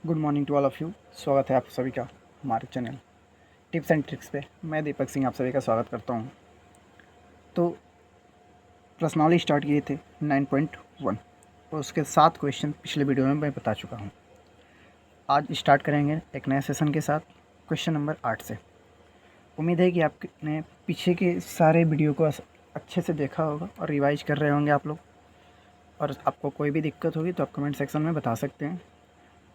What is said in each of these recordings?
Good morning to all of you. स्वागत है आप सभी का हमारे चैनल टिप्स एंड ट्रिक्स पे। मैं दीपक सिंह आप सभी का स्वागत करता हूँ। तो प्रश्नावली स्टार्ट किए थे 9.1 और उसके 7 क्वेश्चन पिछले वीडियो में मैं बता चुका हूँ। आज स्टार्ट करेंगे एक नए सेशन के साथ क्वेश्चन नंबर 8 से। उम्मीद है कि आपने पीछे के सारे वीडियो को अच्छे से देखा होगा और रिवाइज कर रहे होंगे आप लोग। और आपको कोई भी दिक्कत होगी तो आप कमेंट सेक्शन में बता सकते हैं।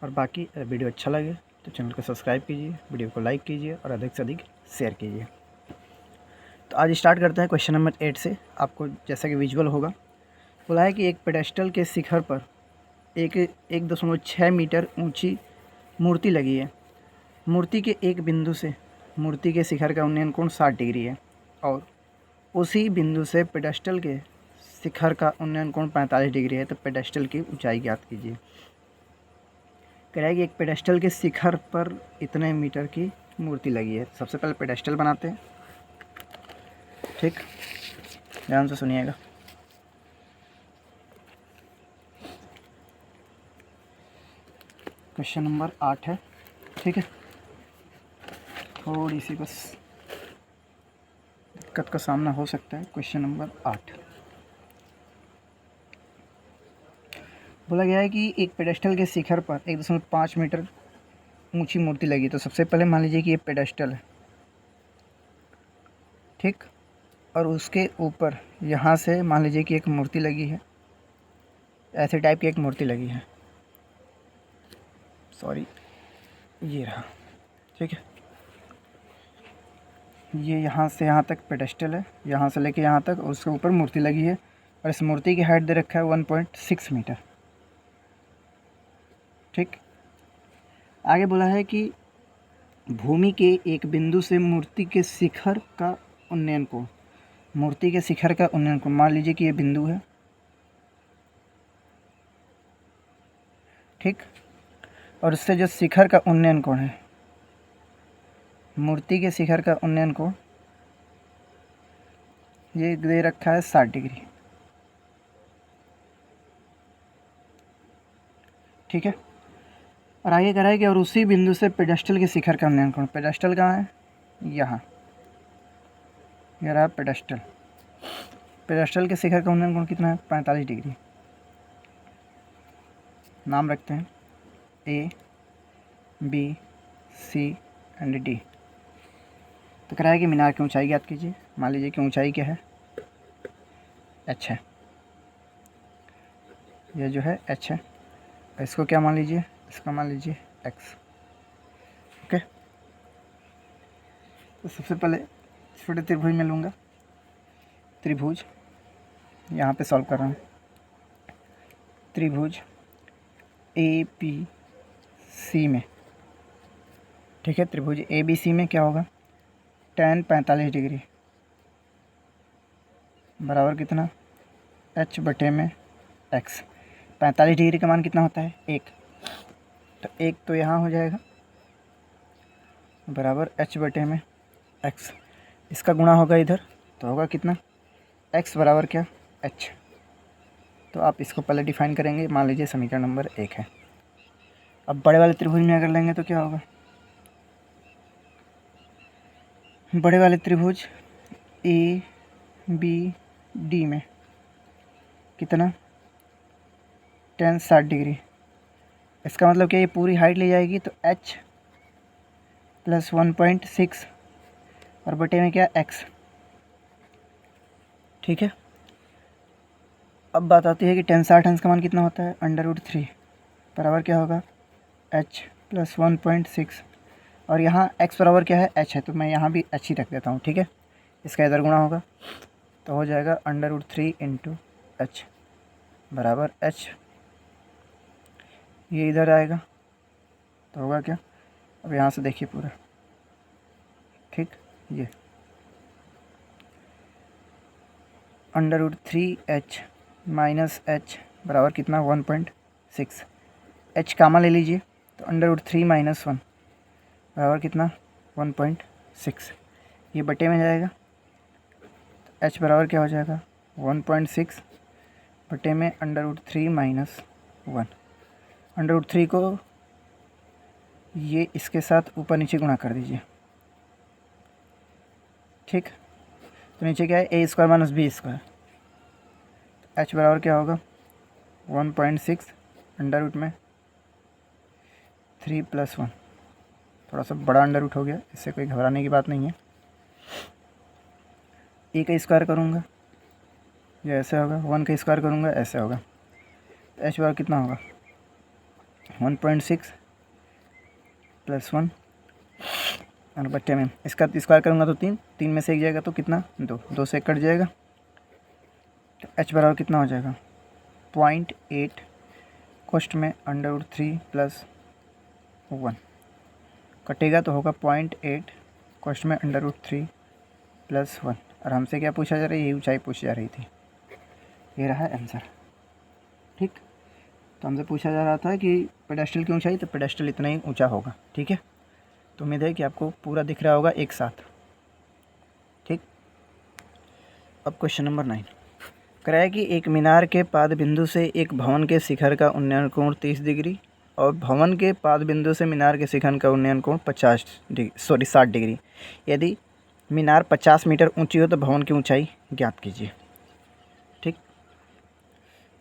और बाकी वीडियो अच्छा लगे तो चैनल को सब्सक्राइब कीजिए, वीडियो को लाइक कीजिए और अधिक से अधिक शेयर कीजिए। तो आज स्टार्ट करते हैं क्वेश्चन नंबर 8 से। आपको जैसा कि विजुअल होगा, बोला है कि एक पेडेस्टल के शिखर पर 1.6 मीटर ऊंची मूर्ति लगी है। मूर्ति के एक बिंदु से मूर्ति के शिखर का उन्नयन कोण 60 डिग्री है और उसी बिंदु से पेडेस्टल के शिखर का उन्नयन कोण 45 डिग्री है। तो पेडेस्टल की ऊंचाई ज्ञात कीजिए। कह रहा है कि एक पेडेस्टल के शिखर पर इतने मीटर की मूर्ति लगी है। सबसे पहले पेडेस्टल बनाते हैं, ठीक, ध्यान से सुनिएगा। क्वेश्चन नंबर 8 है, ठीक है। थोड़ी सी बस दिक्कत का सामना हो सकता है। क्वेश्चन नंबर 8 बोला गया है कि एक पेडेस्टल के शिखर पर 1.5 मीटर ऊंची मूर्ति लगी। तो सबसे पहले मान लीजिए कि ये पेडेस्टल है, ठीक, और उसके ऊपर यहाँ से मान लीजिए कि एक मूर्ति लगी है, ऐसे टाइप की एक मूर्ति लगी है। सॉरी, ये रहा, ठीक है। ये यहाँ से यहाँ तक पेडेस्टल है, यहाँ से लेके यहाँ तक, और उसके ऊपर मूर्ति लगी है। और इस मूर्ति की हाइट दे रखा है 1.6 मीटर, ठीक। आगे बोला है कि भूमि के एक बिंदु से मूर्ति के शिखर का उन्नयन कोण, मूर्ति के शिखर का उन्नयन कोण मान लीजिए कि ये बिंदु है, ठीक। और उससे जो शिखर का उन्नयन कोण है, मूर्ति के शिखर का उन्नयन कोण ये दे रखा है 60 डिग्री, ठीक है। और आगे कह रहा है कि और उसी बिंदु से पेडेस्टल के शिखर का उन्नयन कोण, पेडेस्टल कहाँ है, यहाँ, यह रहा पेडेस्टल। पेडेस्टल के शिखर का उन्नयन कोण कितना है, 45 डिग्री। नाम रखते हैं A, B, C and D। तो कह रहा है कि मीनार की ऊंचाई ज्ञात कीजिए। मान लीजिए कि ऊंचाई क्या है, h है, यह जो है h है। इसको क्या मान लीजिए, इसका मान लीजिए x, ओके। तो सबसे पहले छोटे त्रिभुज में लूँगा, त्रिभुज यहाँ पे सॉल्व कर रहा हूँ। त्रिभुज ABC में, ठीक है, त्रिभुज ABC में क्या होगा, tan 45 डिग्री बराबर कितना, h बटे में x। 45 डिग्री का मान कितना होता है, 1। तो 1 तो यहाँ हो जाएगा बराबर h बटे में x। इसका गुणा होगा इधर तो होगा कितना, x बराबर क्या, h। तो आप इसको पहले डिफाइन करेंगे। मान लीजिए समीकरण नंबर 1 है। अब बड़े वाले त्रिभुज में अगर लेंगे तो क्या होगा, बड़े वाले त्रिभुज ABD में कितना, tan 60 डिग्री। इसका मतलब क्या, ये पूरी हाइट ले जाएगी तो h प्लस 1.6 और बटे में क्या, x, ठीक है। अब बात आती है कि tan 60 अंश का मान कितना होता है, √3 बराबर क्या होगा, h प्लस 1.6 और यहाँ x बराबर क्या है, h है, तो मैं यहाँ भी h ही रख देता हूँ, ठीक है। इसका इधर गुणा होगा तो हो जाएगा √3 इंटू h बराबर h। ये इधर आएगा तो होगा क्या, अब यहाँ से देखिए पूरा, ठीक, ये √3h माइनस h बराबर कितना, 1.6। h कामा ले लीजिए तो √3 माइनस 1 बराबर कितना, 1.6। ये बटे में जाएगा तो h बराबर क्या हो जाएगा, 1.6 बटे में √3 माइनस 1। √3 को ये इसके साथ ऊपर नीचे गुणा कर दीजिए, ठीक। तो नीचे क्या है, A square minus B square, H बराबर क्या होगा 1.6 अंडर रूट में 3 + 1, थोड़ा सा बड़ा अंडर रूट हो गया, इससे कोई घबराने की बात नहीं है। ए का स्क्वायर करूँगा ये ऐसे होगा, 1 का स्क्वायर करूँगा ऐसे होगा, तो एच बराबर कितना होगा 1.6 + 1 और बट्टे में इसका स्क्वायर करूँगा तो 3 में से एक जाएगा तो कितना 2 से कट जाएगा, तो एच बराबर कितना हो जाएगा 0.8 कोष्ठ में √3 + 1 कटेगा तो होगा 0.8 कोष्ठ में √3 + 1। और हमसे क्या पूछा जा रहा है, ये ऊंचाई पूछी जा रही थी, ये रहा आंसर, ठीक। तो हमसे पूछा जा रहा था कि पेडेस्टल की ऊंचाई, तो पेडेस्टल इतना ही ऊंचा होगा, ठीक है। तो उम्मीद है कि आपको पूरा दिख रहा होगा एक साथ, ठीक। अब क्वेश्चन नंबर 9 कराया कि एक मीनार के पाद बिंदु से एक भवन के शिखर का उन्नयन कोण 30 डिग्री और भवन के पाद बिंदु से मीनार के शिखर का उन्नयन कोण 60 डिग्री। यदि मीनार 50 मीटर ऊंची हो तो भवन की ऊंचाई ज्ञात कीजिए, ठीक।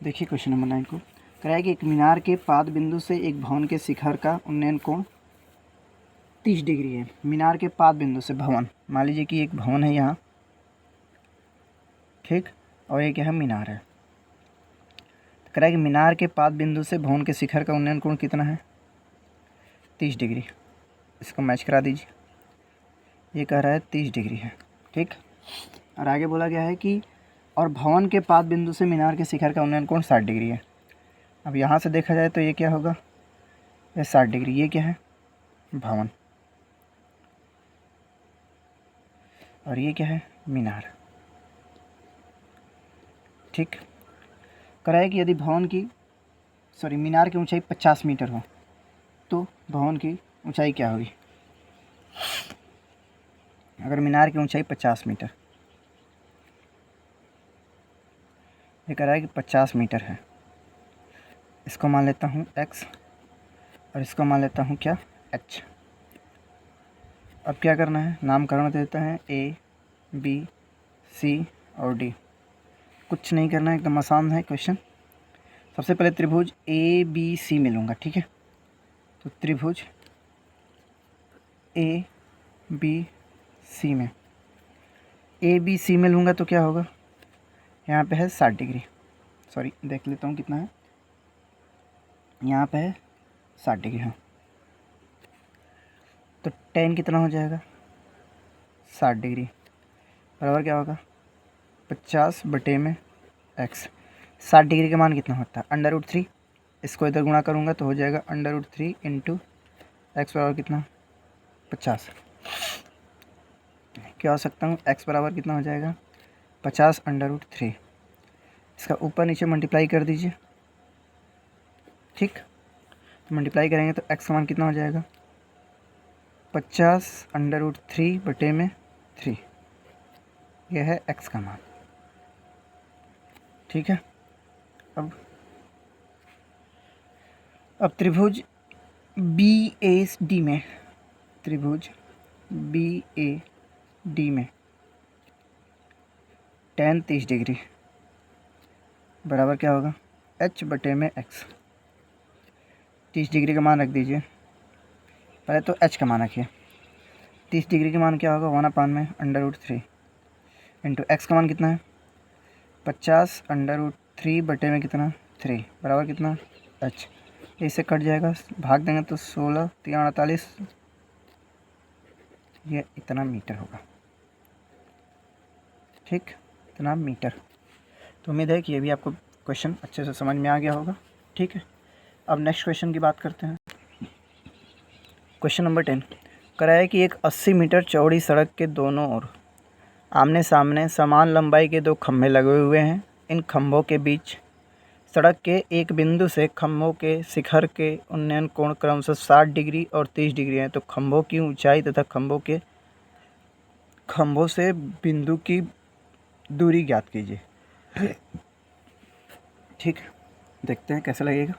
देखिए क्वेश्चन नंबर 9 को कराया कि एक मीनार के पाद बिंदु से एक भवन के शिखर का उन्नयन कोण 30 डिग्री है। मीनार के पाद बिंदु से भवन, मान लीजिए कि एक भवन है यहाँ, ठीक, और ये क्या है मीनार है। कराया कि मीनार के पाद बिंदु से भवन के शिखर का उन्नयन कोण कितना है 30 डिग्री। इसको मैच करा दीजिए, ये कह रहा है 30 डिग्री है, ठीक। और आगे बोला गया है कि और भवन के पाद बिंदु से मीनार के शिखर का उन्नयन कोण 60 डिग्री है। अब यहाँ से देखा जाए तो ये क्या होगा, ये 60 डिग्री, ये क्या है भवन, और ये क्या है मीनार, ठीक। कराया कि यदि मीनार की ऊंचाई 50 मीटर हो तो भवन की ऊंचाई क्या होगी। अगर मीनार की ऊंचाई 50 मीटर, ये कह रहा है कि 50 मीटर है, इसको मान लेता हूँ x और इसको मान लेता हूँ क्या h। अब क्या करना है, नामकरण देते हैं A, B, C और D। कुछ नहीं करना है, एकदम आसान है क्वेश्चन। सबसे पहले त्रिभुज ABC में लूँगा, ठीक है। तो त्रिभुज ABC में ABC में लूँगा तो क्या होगा, यहाँ पे है 60 डिग्री, सॉरी देख लेता हूँ कितना है, यहाँ पे है 60 डिग्री, हाँ। तो tan कितना हो जाएगा 60 डिग्री बराबर क्या होगा 50/x। 60 डिग्री का मान कितना होता है √3, इसको इधर गुणा करूँगा तो हो जाएगा √3 × x बराबर कितना 50। क्या हो सकता हूँ, x बराबर कितना हो जाएगा 50/√3। इसका ऊपर नीचे मल्टीप्लाई कर दीजिए, ठीक। तो मल्टीप्लाई करेंगे तो x का मान कितना हो जाएगा 50/√3/3, यह है x का मान, ठीक है। अब त्रिभुज BAD में, त्रिभुज BAD में tan 30 डिग्री बराबर क्या होगा h/x। 30 डिग्री का मान रख दीजिए, पहले तो h का मान रखिए। 30 डिग्री का मान क्या होगा 1/√3 इंटू x का मान कितना है 50/3 कितना 3 बराबर कितना h। इससे कट जाएगा, भाग देंगे तो 16 × 3 = 48, ये इतना मीटर होगा, ठीक, इतना मीटर। तो उम्मीद है कि ये भी आपको क्वेश्चन अच्छे से समझ में आ गया होगा, ठीक है। अब नेक्स्ट क्वेश्चन की बात करते हैं। क्वेश्चन नंबर 10 कराया कि एक 80 मीटर चौड़ी सड़क के दोनों ओर आमने सामने समान लंबाई के 2 खंभे लगे हुए हैं। इन खंभों के बीच सड़क के एक बिंदु से खंभों के शिखर के उन्नयन कोण क्रमशः 60 डिग्री और 30 डिग्री है। तो खंभों की ऊंचाई तथा खंभों से बिंदु की दूरी ज्ञात कीजिए, ठीक। देखते हैं कैसे लगेगा।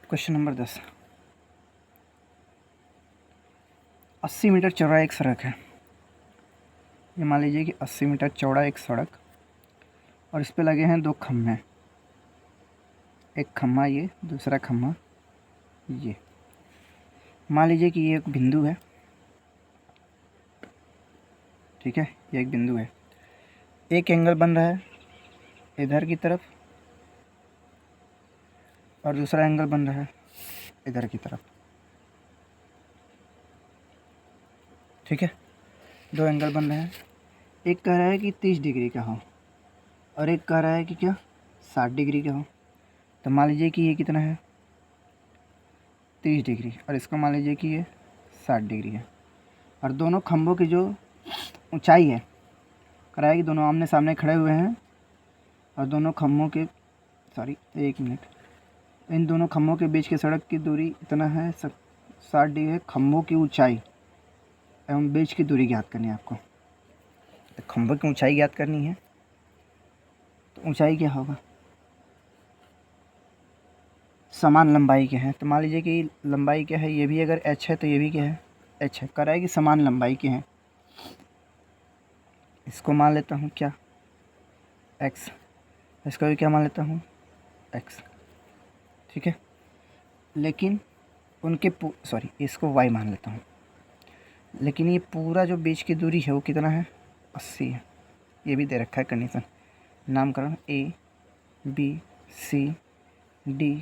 क्वेश्चन नंबर 10 80 मीटर चौड़ा एक सड़क है। ये मान लीजिए कि 80 मीटर चौड़ा एक सड़क, और इस पे लगे हैं 2 खम्भे, एक खम्भा ये, दूसरा खम्भा ये। मान लीजिए कि ये एक बिंदु है, ठीक है, ये एक बिंदु है। एक एंगल बन रहा है इधर की तरफ और दूसरा एंगल बन रहा है इधर की तरफ, ठीक है। 2 एंगल बन रहे हैं। एक कह रहा है कि 30 डिग्री का हो और एक कह रहा है कि क्या 60 डिग्री का हो। तो मान लीजिए कि ये कितना है 30 डिग्री, और इसको मान लीजिए कि ये 60 डिग्री है। और दोनों खंभों की जो ऊंचाई है, कह रहा है कि दोनों आमने सामने खड़े हुए हैं और दोनों खंभों के एक मिनट, इन दोनों खंभों के बीच की सड़क की दूरी इतना है 60 डिग्री है। खंभों की ऊंचाई एवं बीच की दूरी ज्ञात करनी है आपको। तो खंभों की ऊंचाई ज्ञात करनी है, तो ऊंचाई क्या होगा, समान लंबाई के हैं। तो मान लीजिए कि लंबाई क्या है, ये भी अगर h है तो ये भी क्या है h है। कह रहा है कि समान लंबाई के हैं, इसको मान लेता हूँ क्या x, इसको भी क्या मान लेता हूँ x, ठीक है। लेकिन उनके इसको y मान लेता हूँ। लेकिन ये पूरा जो बीच की दूरी है वो कितना है 80 है। ये भी दे रखा है कंडीशन, नामकरण A B C D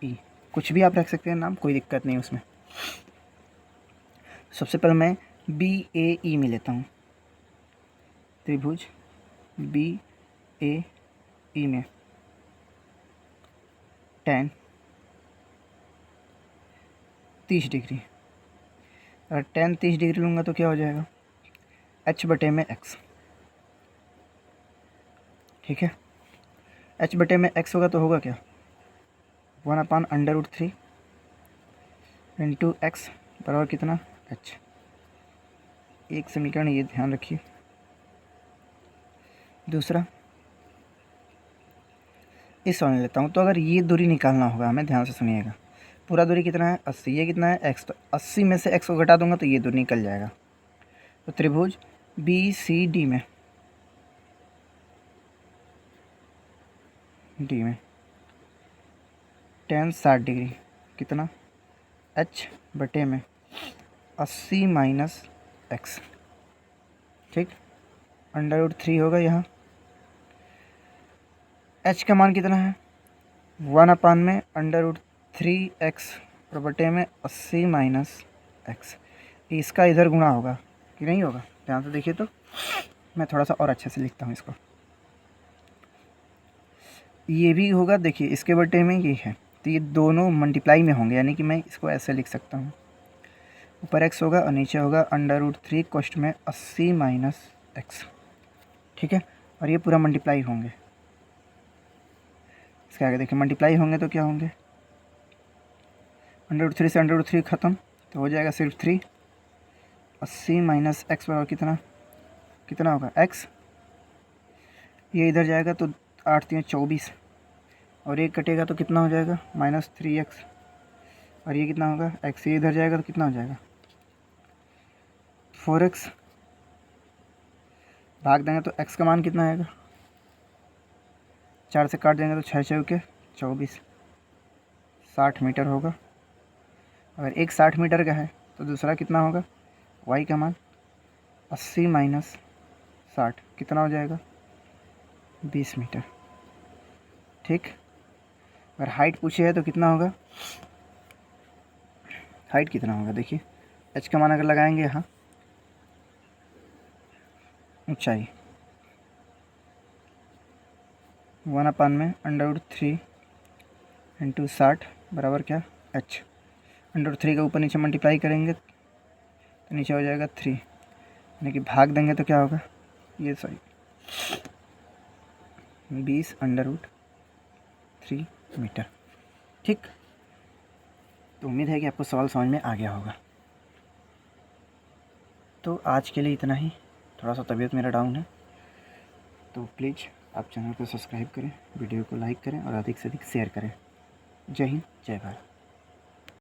E, कुछ भी आप रख सकते हैं नाम, कोई दिक्कत नहीं उसमें। सबसे पहले मैं BAE में लेता हूँ, त्रिभुज BAE में tan 30 डिग्री, अगर tan 30 डिग्री लूँगा तो क्या हो जाएगा h/x, ठीक है। h/x होगा तो होगा क्या 1/√3 इंटू x बराबर कितना h। एक समीकरण ये ध्यान रखिए। दूसरा इस वाले लेता हूँ। तो अगर ये दूरी निकालना होगा हमें, ध्यान से सुनिएगा, पूरा दूरी कितना है 80, ये कितना है x, तो 80 में से x को घटा दूंगा तो ये दूरी निकल जाएगा। तो त्रिभुज BCD में tan 60 डिग्री कितना h/में 80 माइनस x, ठीक, √3 होगा। यहाँ h का मान कितना है 1/√3x और बटे में 80 माइनस x। इसका इधर गुणा होगा कि नहीं होगा, ध्यान से देखिए। तो मैं थोड़ा सा और अच्छे से लिखता हूँ इसको, ये भी होगा, देखिए इसके बटे में ये है, तो ये दोनों मल्टीप्लाई में होंगे, यानी कि मैं इसको ऐसे लिख सकता हूँ, ऊपर x होगा और नीचे होगा √3 कोष्ठ में 80 माइनस x, ठीक है। और ये पूरा मल्टीप्लाई होंगे, इसके आगे देखिए मल्टीप्लाई होंगे तो क्या होंगे, √3 से √3 ख़त्म तो हो जाएगा सिर्फ 3, 80 माइनस x बराबर कितना होगा x, ये इधर जाएगा तो 8 3 24, और एक कटेगा तो कितना हो जाएगा -3x, और ये कितना होगा x, ये इधर जाएगा तो कितना हो जाएगा 4x, भाग देंगे तो x का मान कितना आएगा, 4 से काट देंगे तो 6 चौके 24, 60 मीटर होगा। अगर एक 60 मीटर का है तो दूसरा कितना होगा, y का मान 80 माइनस 60 कितना हो जाएगा 20 मीटर, ठीक। अगर हाइट पूछे है तो कितना होगा, हाइट कितना होगा, देखिए h का मान अगर लगाएंगे यहाँ, ऊंचाई 1/√3 इंटू 60 बराबर क्या h, √3 का ऊपर नीचे मल्टीप्लाई करेंगे तो नीचे हो जाएगा 3, यानी कि भाग देंगे तो क्या होगा, ये 20/√3 मीटर, ठीक। तो उम्मीद है कि आपको सवाल समझ में आ गया होगा। तो आज के लिए इतना ही, थोड़ा सा तबीयत मेरा डाउन है, तो प्लीज़ आप चैनल को सब्सक्राइब करें, वीडियो को लाइक करें और अधिक से अधिक शेयर करें। जय हिंद, जय भारत।